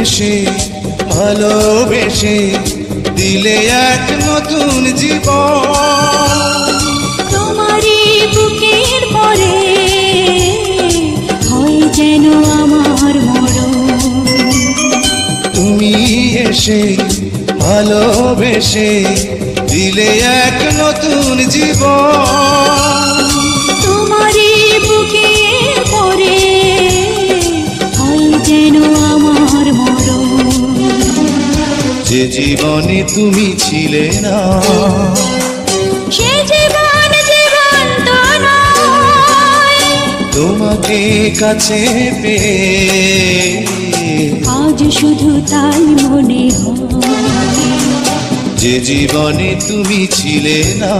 এসে ভালোবেসে দিলে এক নতুন জীবন। তোমারই বুকের পরে হয় যেন আমার মরণ। তুমি এসে ভালোবেসে দিলে এক নতুন জীবন। তোমারই বুকের পরে হয় যেন আমার মরণ। যে জীবনে তুমি ছিলে না সে জীবন জীবন্ত নয়। তোমাকে কাছে পেয়ে আজ শুধু তাই মনে হয়। যে জীবনে তুমি ছিলে না।